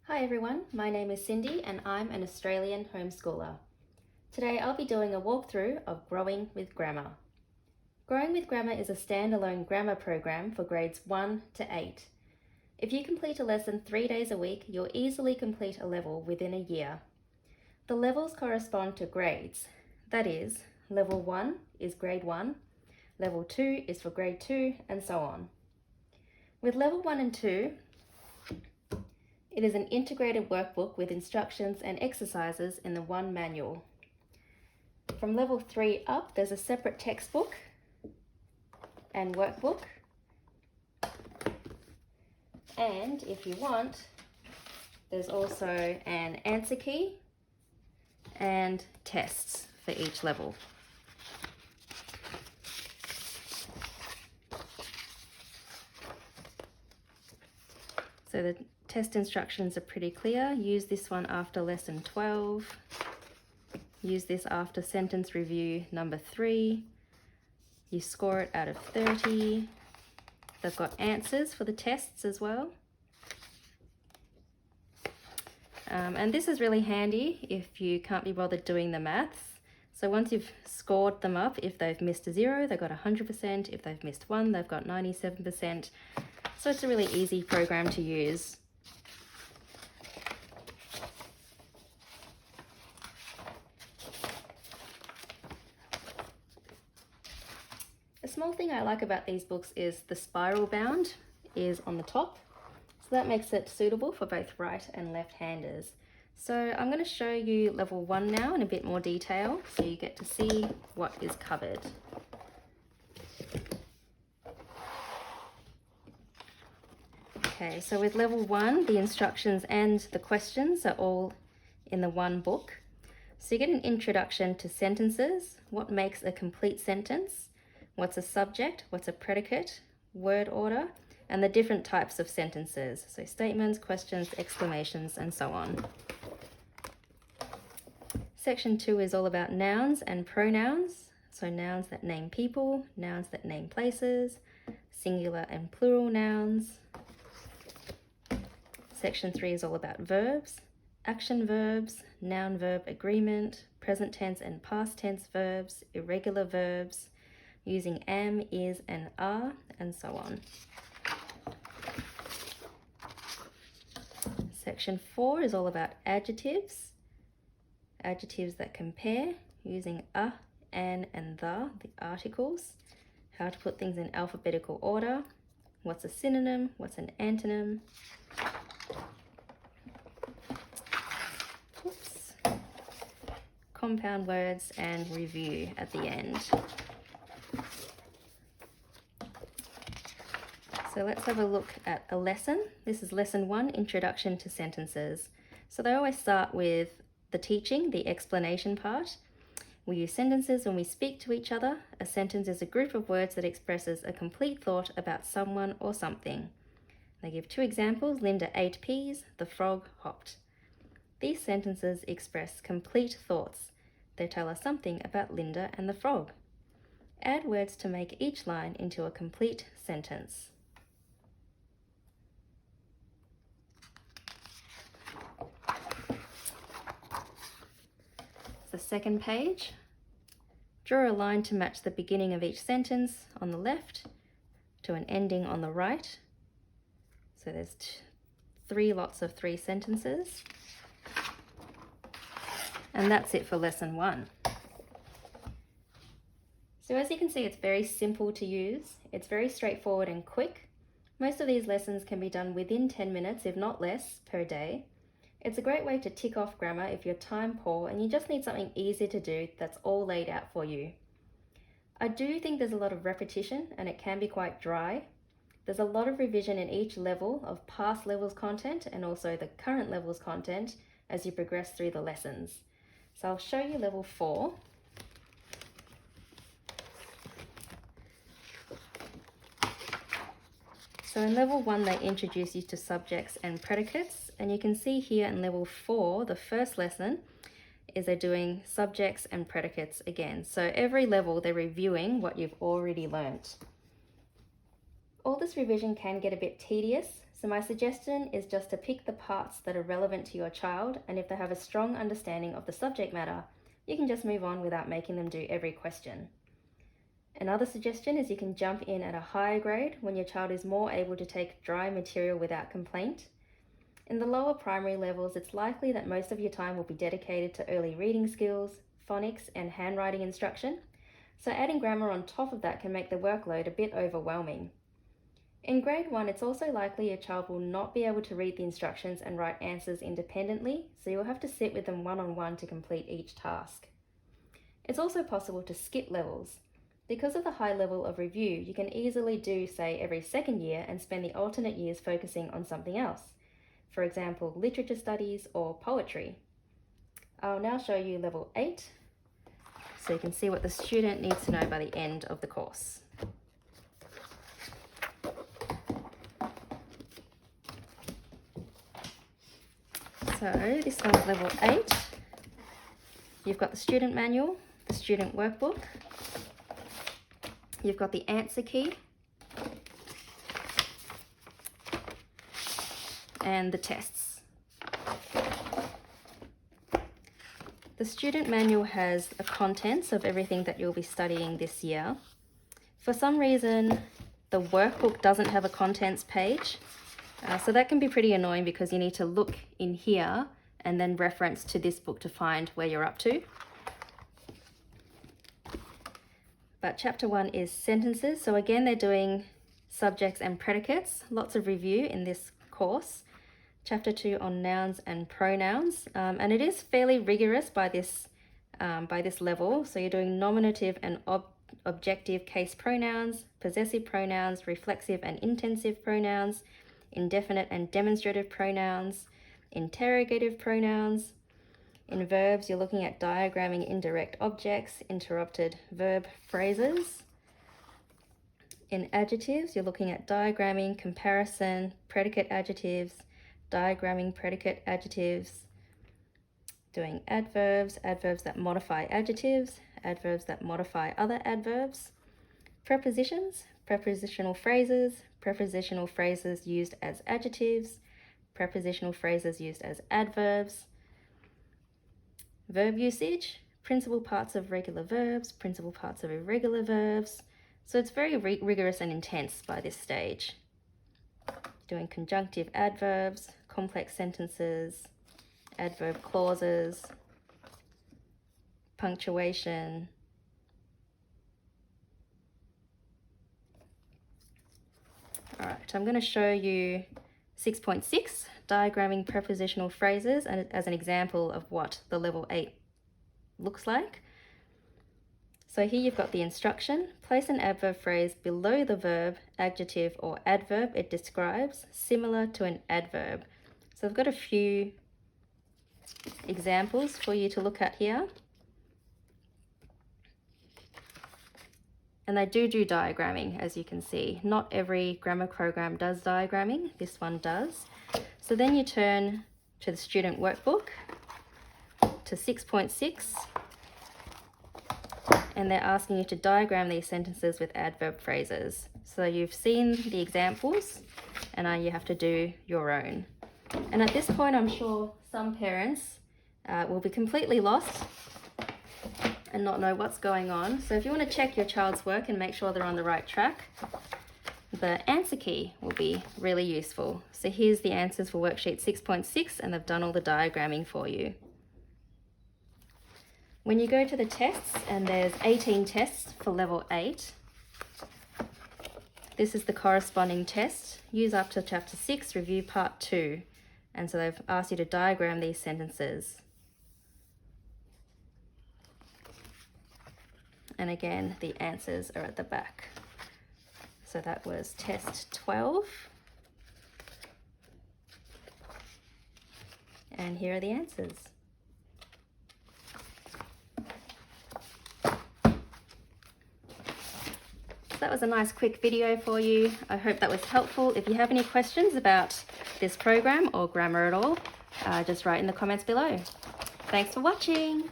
Hi everyone, my name is Cindy and I'm an Australian homeschooler. Today I'll be doing a walkthrough of Growing with Grammar. Growing with Grammar is a standalone grammar program for grades 1 to 8. If you complete a lesson 3 days a week, you'll easily complete a level within a year. The levels correspond to grades. That is, level 1 is grade 1, level 2 is for grade 2, and so on. With level 1 and 2, it is an integrated workbook with instructions and exercises in the one manual. From level 3 up, there's a separate textbook and workbook. And if you want, there's also an answer key and tests for each level. So the test instructions are pretty clear. Use this one after lesson 12. Use this after sentence review number 3. You score it out of 30. They've got answers for the tests as well. And this is really handy if you can't be bothered doing the maths. So once you've scored them up, if they've missed a 0, they've got 100%. If they've missed 1, they've got 97%. So it's a really easy program to use. A small thing I like about these books is the spiral bound is on the top. So that makes it suitable for both right and left-handers. So I'm going to show you level 1 now in a bit more detail so you get to see what is covered. Okay, so with level 1, the instructions and the questions are all in the one book. So you get an introduction to sentences, what makes a complete sentence, what's a subject, what's a predicate, word order, and the different types of sentences. So statements, questions, exclamations, and so on. Section 2 is all about nouns and pronouns. So nouns that name people, nouns that name places, singular and plural nouns. Section 3 is all about verbs, action verbs, noun-verb agreement, present tense and past tense verbs, irregular verbs, using am, is, and are, and so on. Section 4 is all about adjectives, adjectives that compare, using a, an, and the articles, how to put things in alphabetical order, what's a synonym, what's an antonym. Compound words and review at the end. So let's have a look at a lesson. This is lesson 1, Introduction to Sentences. So they always start with the teaching, the explanation part. We use sentences when we speak to each other. A sentence is a group of words that expresses a complete thought about someone or something. They give 2 examples. Linda ate peas, the frog hopped. These sentences express complete thoughts. They tell us something about Linda and the frog. Add words to make each line into a complete sentence. The second page. Draw a line to match the beginning of each sentence on the left to an ending on the right. So there's 3 lots of 3 sentences. And that's it for lesson 1. So as you can see, it's very simple to use. It's very straightforward and quick. Most of these lessons can be done within 10 minutes, if not less, per day. It's a great way to tick off grammar if you're time poor and you just need something easy to do that's all laid out for you. I do think there's a lot of repetition and it can be quite dry. There's a lot of revision in each level of past levels content and also the current levels content as you progress through the lessons. So I'll show you level 4. So in level 1, they introduce you to subjects and predicates. And you can see here in level 4, the first lesson, is they're doing subjects and predicates again. So every level, they're reviewing what you've already learnt. All this revision can get a bit tedious, So my suggestion is just to pick the parts that are relevant to your child, and if they have a strong understanding of the subject matter, you can just move on without making them do every question. Another suggestion is you can jump in at a higher grade when your child is more able to take dry material without complaint. In the lower primary levels, it's likely that most of your time will be dedicated to early reading skills, phonics, and handwriting instruction, so adding grammar on top of that can make the workload a bit overwhelming. In grade 1, it's also likely your child will not be able to read the instructions and write answers independently, so you'll have to sit with them one-on-one to complete each task. It's also possible to skip levels. Because of the high level of review, you can easily do, say, every second year and spend the alternate years focusing on something else. For example, literature studies or poetry. I'll now show you level 8, so you can see what the student needs to know by the end of the course. So this one's level 8. You've got the student manual, the student workbook, you've got the answer key, and the tests. The student manual has the contents of everything that you'll be studying this year. For some reason, the workbook doesn't have a contents page, so that can be pretty annoying because you need to look in here and then reference to this book to find where you're up to. But chapter 1 is sentences, so again they're doing subjects and predicates, lots of review in this course. Chapter 2 on nouns and pronouns, and it is fairly rigorous by this level. So you're doing nominative and objective case pronouns, possessive pronouns, reflexive and intensive pronouns, indefinite and demonstrative pronouns, interrogative pronouns. In verbs, you're looking at diagramming indirect objects, interrupted verb phrases. In adjectives, you're looking at diagramming comparison, predicate adjectives, diagramming predicate adjectives, doing adverbs, adverbs that modify adjectives, adverbs that modify other adverbs, prepositions, prepositional phrases used as adjectives, prepositional phrases used as adverbs, verb usage, principal parts of regular verbs, principal parts of irregular verbs. So it's very rigorous and intense by this stage. Doing conjunctive adverbs, complex sentences, adverb clauses, punctuation. All right, I'm going to show you 6.6, diagramming prepositional phrases, and as an example of what the level 8 looks like. So here you've got the instruction. Place an adverb phrase below the verb, adjective, or adverb it describes, similar to an adverb. So I've got a few examples for you to look at here. And they do diagramming, as you can see. Not every grammar program does diagramming. This one does. So then you turn to the student workbook, to 6.6. And they're asking you to diagram these sentences with adverb phrases. So you've seen the examples, and now you have to do your own. And at this point, I'm sure some parents will be completely lost and not know what's going on. So if you want to check your child's work and make sure they're on the right track, the answer key will be really useful. So here's the answers for worksheet 6.6, and they've done all the diagramming for you. When you go to the tests, and there's 18 tests for level 8, this is the corresponding test. Use up to chapter 6, review part 2. And so they've asked you to diagram these sentences. And again, the answers are at the back. So that was test 12. And here are the answers. That was a nice quick video for you. I hope that was helpful. If you have any questions about this program or grammar at all, just write in the comments below. Thanks for watching.